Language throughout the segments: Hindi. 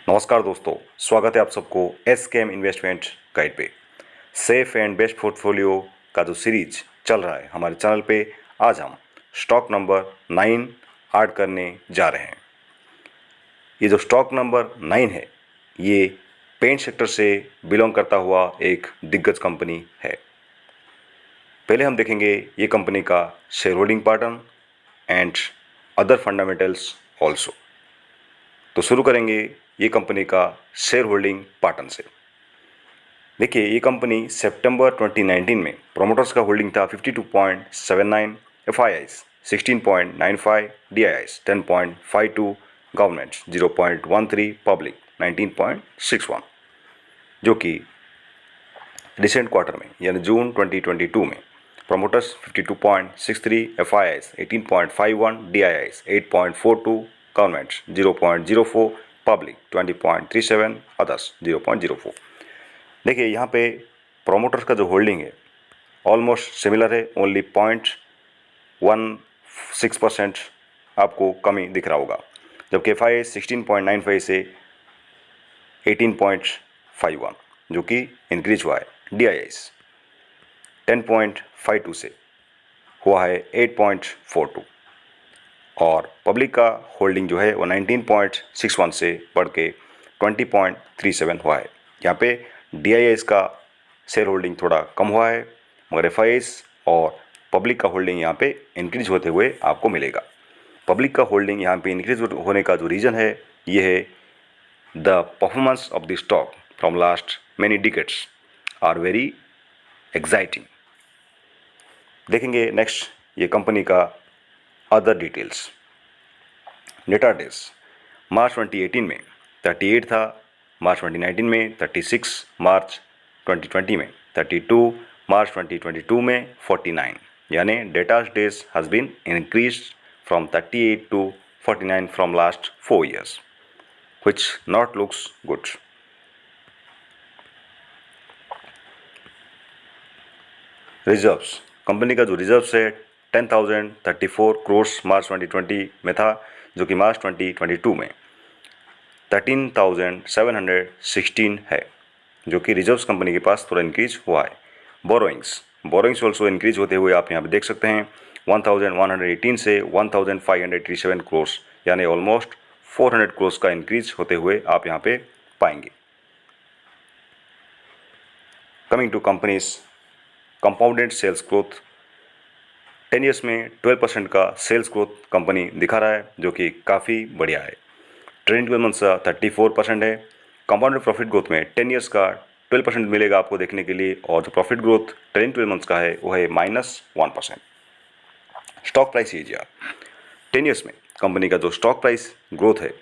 नमस्कार दोस्तों, स्वागत है आप सबको एसकेएम इन्वेस्टमेंट गाइड पे। सेफ एंड बेस्ट पोर्टफोलियो का जो सीरीज चल रहा है हमारे चैनल पे, आज हम स्टॉक नंबर 9 ऐड करने जा रहे हैं। ये जो स्टॉक नंबर 9 है ये पेंट सेक्टर से बिलोंग करता हुआ एक दिग्गज कंपनी है। पहले हम देखेंगे ये कंपनी का share holding pattern and other fundamentals also. तो शुरू करेंगे ये कंपनी का शेयर होल्डिंग पैटर्न से। देखिए, ये कंपनी सितंबर 2019 में प्रोमोटर्स का होल्डिंग था 52.79, एफआईआईस 16.95, डीआईआईस 10.52, गवर्नमेंट 0.13, पब्लिक 19.61, जो कि रिसेंट क्वार्टर में यानी जून 2022 में promoters 52.63, FIIs 18.51, डीआईआईस 8.42, government 0.04, public 20.37, others 0.04। देखिए, यहाँ पे प्रोमोटर्स का जो होल्डिंग है ऑलमोस्ट सिमिलर है, ओनली 0.16% आपको कमी दिख रहा होगा, जबकि एफआईआई 16.95 से 18.51 जो कि इंक्रीज हुआ है। डीआईआईस 10.52 से हुआ है 8.42 और पब्लिक का होल्डिंग जो है वो 19.61 से बढ़ के 20.37 हुआ है। यहाँ पे डीआईआईस का शेयर होल्डिंग थोड़ा कम हुआ है, मगर एफआईआईस और पब्लिक का होल्डिंग यहाँ पे इंक्रीज होते हुए आपको मिलेगा। पब्लिक का होल्डिंग यहाँ पे इंक्रीज होने का जो रीज़न है ये है the performance of the stock from last many decades are very exciting. देखेंगे नेक्स्ट ये कंपनी का other details. Debtor days March 2018 में 38 था, मार्च 2019 में 36, मार्च 2020 में 32, मार्च 2022 में 49, यानी debtor days has been increase from 38 to 49 from last 4 years, which not looks good. Reserves, company का जो रिजर्व्स है 10,034 करोड़ मार्च 2020 में था, जो कि मार्च 2022 में 13,716 है, जो कि रिजर्व्स कंपनी के पास थोड़ा इंक्रीज हुआ है। बोरोइंग्स ऑल्सो इंक्रीज होते हुए आप यहाँ पे देख सकते हैं 1,118 से 1,587 करोड़, यानी ऑलमोस्ट 400 करोड़ का इंक्रीज होते हुए आप यहाँ पे पाएंगे। Coming to companies compounded sales growth, 10 years में 12% का सेल्स ग्रोथ कंपनी दिखा रहा है, जो कि काफ़ी बढ़िया है। ट्रेंड 12 मंथ्स का 34% है। कंपाउंडेड प्रॉफिट ग्रोथ में 10 ईयर्स का 12% मिलेगा आपको देखने के लिए, और जो प्रॉफिट ग्रोथ ट्रेंड 12 मंथ्स का है वो है -1%। स्टॉक प्राइस ईजीआर, 10 ईयर्स में कंपनी का जो स्टॉक प्राइस ग्रोथ है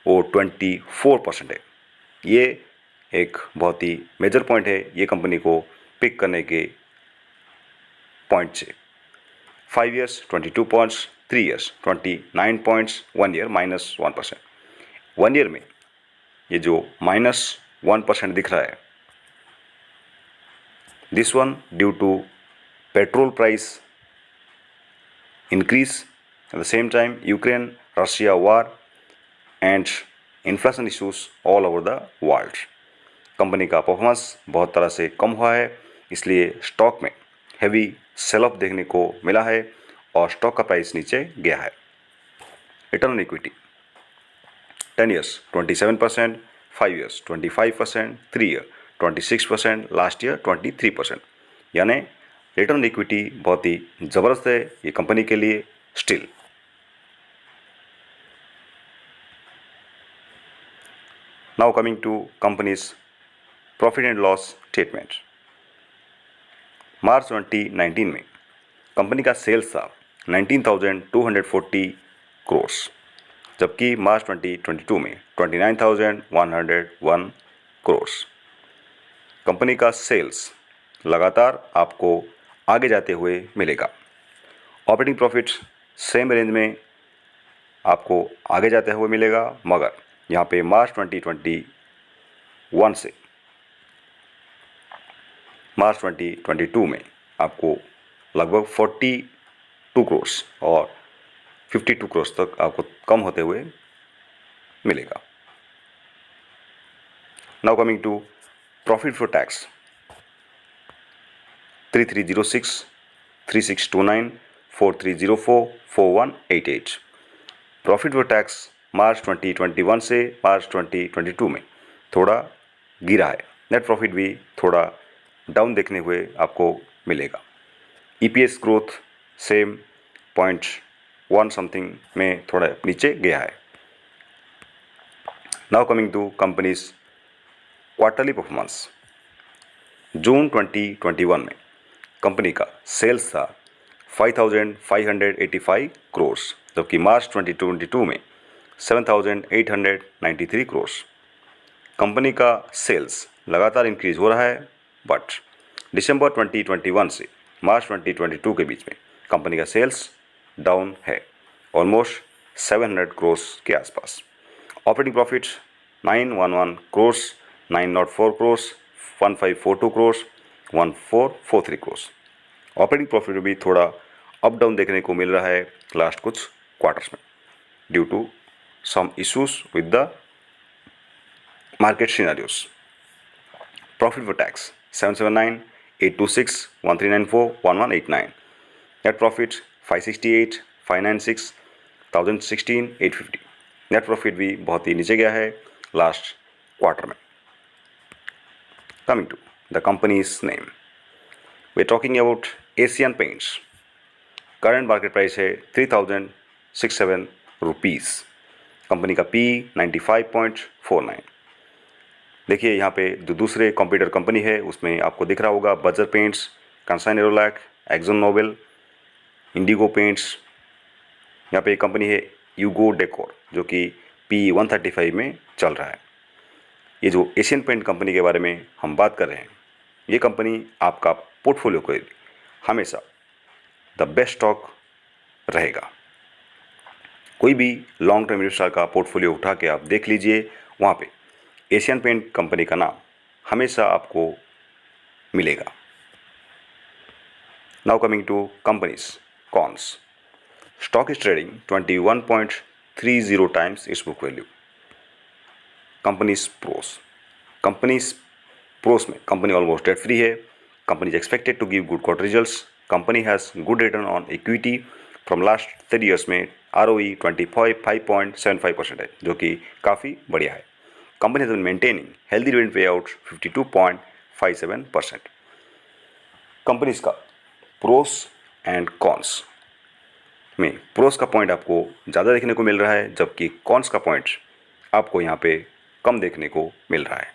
वो 24% है। ये एक बहुत ही मेजर पॉइंट है ये कंपनी को पिक करने के पॉइंट से। 5 years 22 points, 3 years 29 points, 1 year -1%। 1 year में ये जो -1% दिख रहा है, this one due to petrol price increase, at the same time Ukraine Russia war and inflation issues all over the world। Company का परफॉर्मेंस बहुत तरह से कम हुआ है, इसलिए स्टॉक में हैवी सेल ऑफ देखने को मिला है और स्टॉक का प्राइस नीचे गया है। Return on equity 10 years 27%, 5 years 25%, 3 year 26%, last year 23%, यानी रिटर्न इक्विटी बहुत ही ज़बरदस्त है ये कंपनी के लिए still. Now coming to company's profit and loss statement. March 2019 में कंपनी का सेल्स था 19,240 करोड़, जबकि मार्च 2022 में 29,101 करोड़। कंपनी का सेल्स लगातार आपको आगे जाते हुए मिलेगा। ऑपरेटिंग प्रॉफिट सेम रेंज में आपको आगे जाते हुए मिलेगा, मगर यहाँ पे मार्च 2021 से मार्च 2022 में आपको लगभग 42 करोड़ और 52 करोड़ तक आपको कम होते हुए मिलेगा। Now coming to profit for tax 3306 3629 4304 4188। Profit for tax March 2021 से मार्च 2022 में थोड़ा गिरा है। नेट प्रॉफिट भी थोड़ा डाउन देखने हुए आपको मिलेगा। ईपीएस ग्रोथ सेम 0.1 समथिंग में थोड़ा नीचे गया है। Now coming to company's quarterly performance. June 2021 में कंपनी का सेल्स था 5,585 करोड़, जबकि मार्च 2022 में 7,893 करोड़। कंपनी का सेल्स लगातार इंक्रीज हो रहा है, बट दिसंबर 2021 से मार्च 2022 के बीच में कंपनी का सेल्स डाउन है, ऑलमोस्ट 700 करोड़ के आसपास। Operating profit 911 crore, 904 crore, 1542 crore, 1443 crore. Operating profit में भी थोड़ा अप डाउन देखने को मिल रहा है लास्ट कुछ क्वार्टर्स में, due to some issues with the market scenarios. Profit for tax 779, 826, 1394, 1189। Net profit 568, 596, 1016, 850। Net profit भी बहुत ही नीचे गया है लास्ट क्वार्टर में। Coming to the companies name, we are talking about Asian Paints. Current market price है 3,067 रुपीज़। कंपनी का पी 95.49। देखिए यहाँ पे जो दूसरे कॉम्पिटिटर कंपनी है उसमें आपको दिख रहा होगा Berger paints, Kansai Nerolac, Akzo Nobel, Indigo paints. यहाँ पे एक कंपनी है यूगो डेकोर जो कि पी 135 में चल रहा है। ये जो एशियन पेंट कंपनी के बारे में हम बात कर रहे हैं, ये कंपनी आपका पोर्टफोलियो को हमेशा द बेस्ट स्टॉक रहेगा। कोई भी लॉन्ग टर्म इन्वेस्टर का पोर्टफोलियो उठा के आप देख लीजिए, वहाँ पे एशियन पेंट कंपनी का नाम हमेशा आपको मिलेगा। Now coming to companies cons. Stock is trading 21.30 times its book value. Companies pros में कंपनी ऑलमोस्ट डेट फ्री है। Company is expected to give good quarter results. Company has good return on equity from last 3 years में ROE 25.75% है, जो कि काफ़ी बढ़िया है। Company has been maintaining healthy dividend pay out 52.57%। Companies का प्रोस एंड कॉन्स में प्रोस का पॉइंट आपको ज़्यादा देखने को मिल रहा है, जबकि कॉन्स का पॉइंट आपको यहाँ पे कम देखने को मिल रहा है।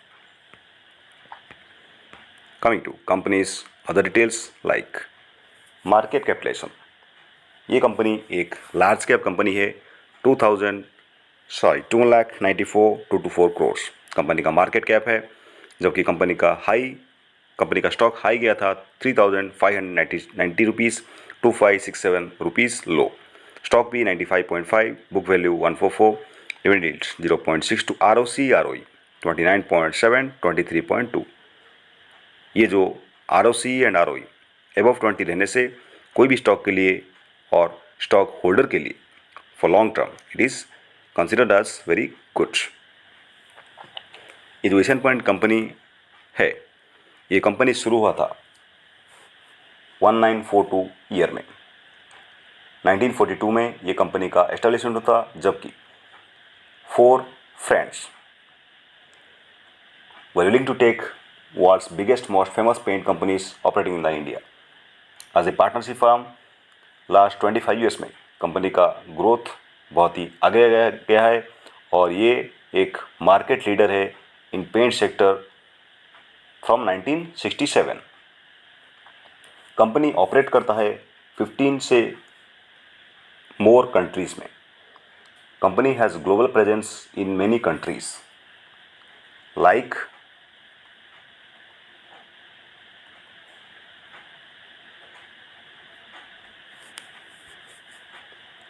Coming to companies other details like market capitalization. ये कंपनी एक लार्ज कैप कंपनी है। 2,94,224 करोड़ कंपनी का मार्केट कैप है, जबकि कंपनी का स्टॉक हाई गया था 3,590 रुपीज़, 2,567 रुपीज़ लो। स्टॉक भी 95.5, book value 144, dividend yield 0.62, ROE 29.7, 23.2। ये जो ROC एंड ROE एबव 20 रहने से कोई भी स्टॉक के लिए और स्टॉक होल्डर के लिए for long term it is considered as very good. ये जो एशियन पेंट कंपनी है, ये कंपनी शुरू हुआ था 1942 ईयर में। 1942 में ये कंपनी का एस्टेब्लिशमेंट होता, जबकि 4 friends were willing to take world's biggest, most famous paint companies operating in the India. As a partnership firm, last 25 years में कंपनी का ग्रोथ बहुत ही आगे गया है और ये एक मार्केट लीडर है in paint sector from 1967। Company operate करता है 15 से मोर कंट्रीज़ में। Company has global presence in many countries like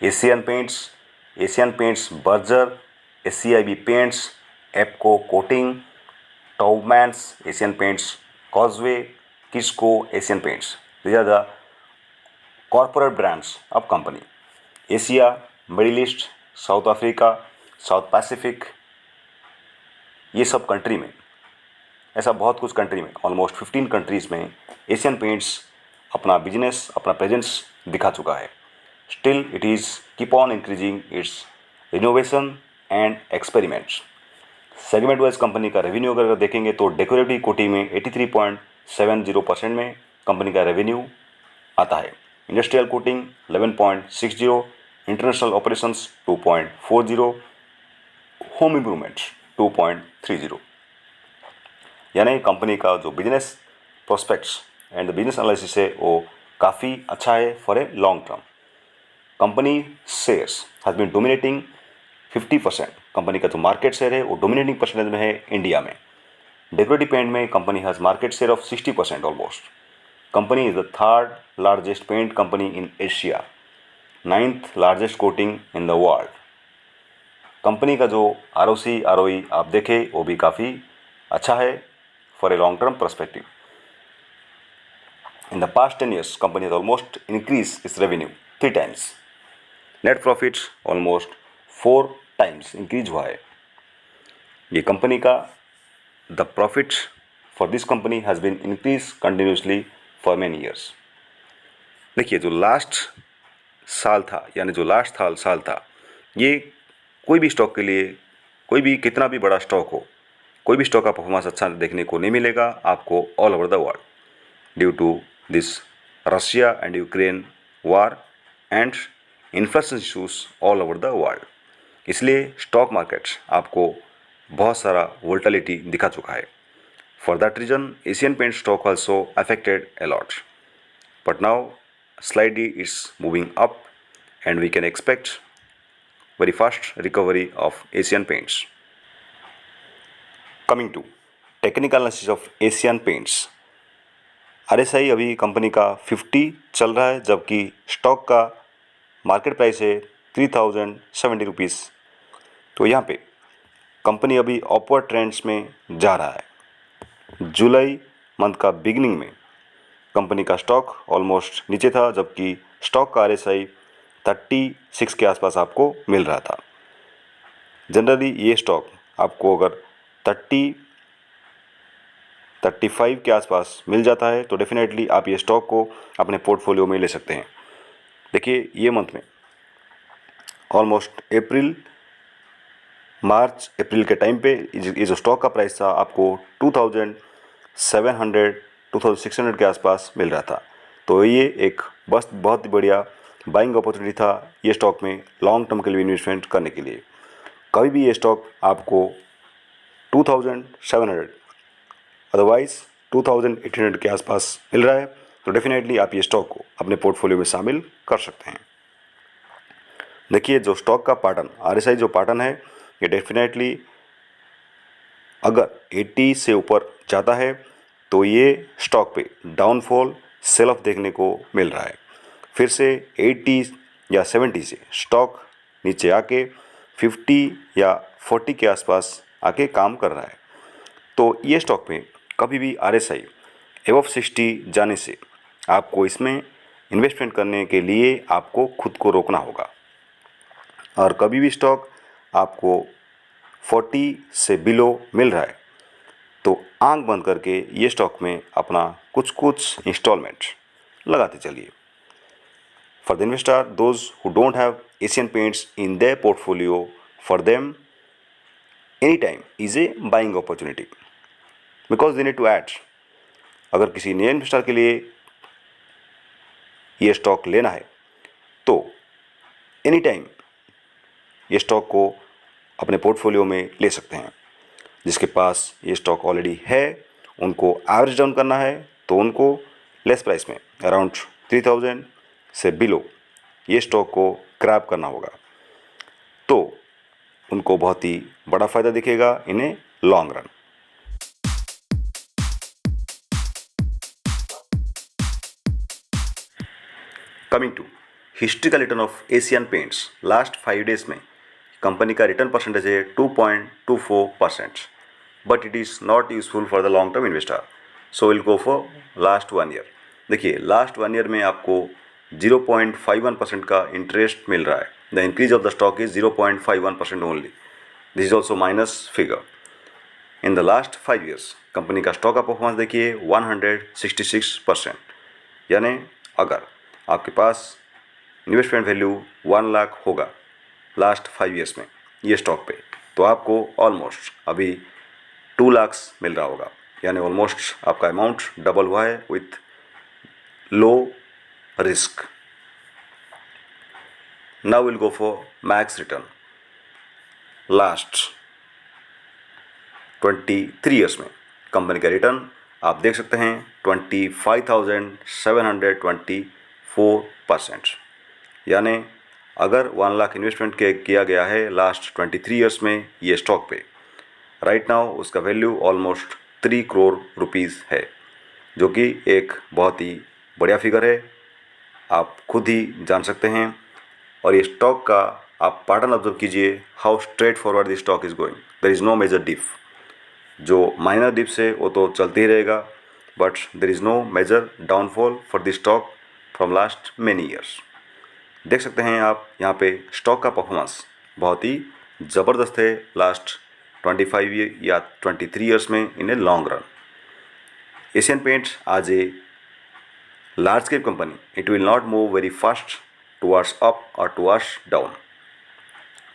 Asian paints, Berger, SCIB paints, Apco coating, Taubmans, Asian paints, causeway, Kisco, Asian paints. These are the corporate brands of company. Asia, Middle East, South Africa, South Pacific, ये सब कंट्री में ऐसा बहुत कुछ कंट्री में, ऑलमोस्ट 15 कंट्रीज़ में एशियन पेंट्स अपना बिजनेस, अपना प्रेजेंस दिखा चुका है। Still it is keep on increasing its innovation and experiments. Segment wise company का रेवेन्यू अगर देखेंगे तो डेकोरेटिव कोटिंग में 83.70% में कंपनी का रेवेन्यू आता है। Industrial coating 11.60, international operations 2.40, home improvements 2.30। यानी कंपनी का जो business prospects and the business analysis है वो काफ़ी अच्छा है for a long term. Company shares has been dominating 50%। Company का जो मार्केट शेयर है वो डोमिनेटिंग परसेंटेज में है इंडिया में। डेकोरेटिव पेंट में company has market share of 60% almost. Company is the third largest paint company in Asia, 9th largest coating in the world. Company का जो ROC ROE आप देखें वो भी काफ़ी अच्छा है for a long term perspective. In the past 10 years company has almost increase its revenue 3 times। Net profits almost 4 times increase हुआ है। ये कंपनी का the profits for this company has been increase continuously for many years. देखिए जो लास्ट साल था, यानी जो लास्ट साल था, ये कोई भी स्टॉक के लिए, कोई भी कितना भी बड़ा स्टॉक हो, कोई भी स्टॉक का परफॉर्मेंस अच्छा देखने को नहीं मिलेगा आपको all over the world due to this Russia and Ukraine war and inflation issues all over the world. इसलिए स्टॉक मार्केट्स आपको बहुत सारा वोलेटिलिटी दिखा चुका है। For that reason Asian Paint stock also affected a lot, but now slightly it's moving up and we can expect very fast recovery of Asian Paints. Coming to technical analysis of Asian Paints, RSI अभी कंपनी का 50 चल रहा है, जबकि स्टॉक का मार्केट प्राइस है 3070 रुपीज़। तो यहाँ पे कंपनी अभी अपवर्ड ट्रेंड्स में जा रहा है। जुलाई मंथ का बिगिनिंग में कंपनी का स्टॉक ऑलमोस्ट नीचे था, जबकि स्टॉक का RSI 36 के आसपास आपको मिल रहा था। जनरली ये स्टॉक आपको अगर 35 के आसपास मिल जाता है तो डेफिनेटली आप ये स्टॉक को अपने पोर्टफोलियो में ले सकते हैं। देखिए ये मंथ में ऑलमोस्ट मार्च अप्रैल के टाइम पे ये जो स्टॉक का प्राइस था आपको 2700-2600 के आसपास मिल रहा था। तो ये एक बस बहुत ही बढ़िया बाइंग अपॉर्चुनिटी था ये स्टॉक में लॉन्ग टर्म के लिए इन्वेस्टमेंट करने के लिए। कभी भी ये स्टॉक आपको 2700 अदरवाइज 2800 के आसपास मिल रहा है तो डेफिनेटली आप ये स्टॉक को अपने पोर्टफोलियो में शामिल कर सकते हैं। देखिए जो स्टॉक का पैटर्न, RSI जो पैटर्न है, ये डेफिनेटली अगर 80 से ऊपर जाता है तो ये स्टॉक पे डाउनफॉल, सेल ऑफ देखने को मिल रहा है। फिर से 80 या 70 से स्टॉक नीचे आके 50 या 40 के आसपास आके काम कर रहा है। तो ये स्टॉक पे कभी भी RSI एबव 60 जाने से आपको इसमें इन्वेस्टमेंट करने के लिए आपको खुद को रोकना होगा। और कभी भी स्टॉक आपको 40 से बिलो मिल रहा है तो आंख बंद करके ये स्टॉक में अपना कुछ इंस्टॉलमेंट लगाते चलिए। For the investor those who don't have Asian Paints in their portfolio, for them any time is a buying opportunity because they need to add. अगर किसी नए इन्वेस्टर के लिए ये स्टॉक लेना है तो एनी टाइम ये स्टॉक को अपने पोर्टफोलियो में ले सकते हैं। जिसके पास ये स्टॉक ऑलरेडी है उनको एवरेज डाउन करना है तो उनको लेस प्राइस में अराउंड 3000 से बिलो ये स्टॉक को क्रैब करना होगा, तो उनको बहुत ही बड़ा फ़ायदा दिखेगा in a long run. Coming to historical return of Asian paints, last 5 days में कंपनी का रिटर्न परसेंटेज है 2.24%, but it is not useful for the long term investor, so will go for last 1 year. देखिए लास्ट 1 ईयर में आपको 0.51% का इंटरेस्ट मिल रहा है। The increase of the stock is 0.51% only. This is also minus figure. In the last 5 years company का स्टॉक का परफॉर्मेंस देखिए 166%। यानी अगर आपके पास इन्वेस्टमेंट वैल्यू 1 लाख होगा लास्ट 5 ईयर्स में ये स्टॉक पे, तो आपको ऑलमोस्ट अभी 2 लाख मिल रहा होगा। यानी ऑलमोस्ट आपका अमाउंट डबल हुआ है with low risk. Now will go for max return last 23 years में कंपनी का रिटर्न आप देख सकते हैं 25,724%। यानी अगर 1 लाख इन्वेस्टमेंट किया गया है लास्ट 23 ईयर्स में ये स्टॉक पे, राइट नाउ उसका वैल्यू ऑलमोस्ट 3 करोड़ रुपीज़ है, जो कि एक बहुत ही बढ़िया फिगर है, आप खुद ही जान सकते हैं। और ये स्टॉक का आप पैटर्न ऑब्जर्व कीजिए, how straight forward this stock is going, there is no major dip. जो माइनर डिप्स है वो तो चलते ही रहेगा, but there is no major downfall for this stock from last many years. देख सकते हैं आप यहाँ पे स्टॉक का परफॉर्मेंस बहुत ही ज़बरदस्त है लास्ट 25 या 23 ईयर्स में in a long run. Asian paints आज a large cap company, it will not move very fast towards up और टुवर्ड्स डाउन।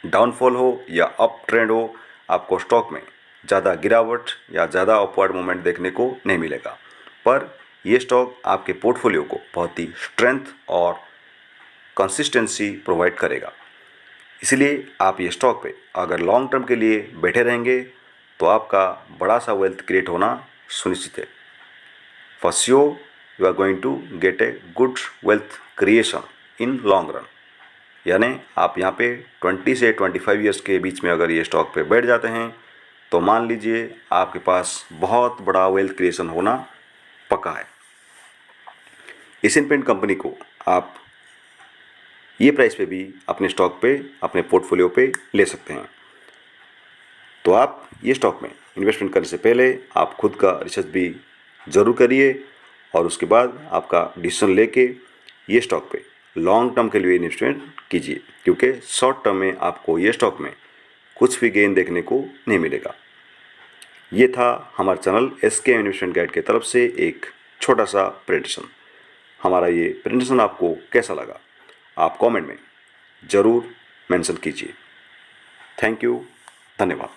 डाउनफॉल हो या अप ट्रेंड हो, आपको स्टॉक में ज़्यादा गिरावट या ज़्यादा अपवर्ड मूवमेंट देखने को नहीं मिलेगा, पर ये स्टॉक आपके पोर्टफोलियो को बहुत ही स्ट्रेंथ और कंसिस्टेंसी प्रोवाइड करेगा। इसलिए आप ये स्टॉक पे अगर लॉन्ग टर्म के लिए बैठे रहेंगे तो आपका बड़ा सा वेल्थ क्रिएट होना सुनिश्चित है। For sure you are going to get a good wealth creation in long run. यानी आप यहाँ पे 20 से 25 ईयर्स के बीच में अगर ये स्टॉक पे बैठ जाते हैं तो मान लीजिए आपके पास बहुत बड़ा वेल्थ क्रिएशन होना पक्का है। एशियन पेंट कंपनी को आप ये प्राइस पे भी अपने स्टॉक पे, अपने पोर्टफोलियो पे ले सकते हैं। तो आप ये स्टॉक में इन्वेस्टमेंट करने से पहले आप खुद का रिसर्च भी ज़रूर करिए और उसके बाद आपका डिसीजन लेके ये स्टॉक पे लॉन्ग टर्म के लिए इन्वेस्टमेंट कीजिए, क्योंकि शॉर्ट टर्म में आपको ये स्टॉक में कुछ भी गेन देखने को नहीं मिलेगा। ये था हमारे चैनल SKM इन्वेस्टमेंट गाइड की तरफ से एक छोटा सा प्रेजेंटेशन। हमारा ये प्रेजेंटेशन आपको कैसा लगा आप कमेंट में ज़रूर मेंशन कीजिए। थैंक यू, धन्यवाद।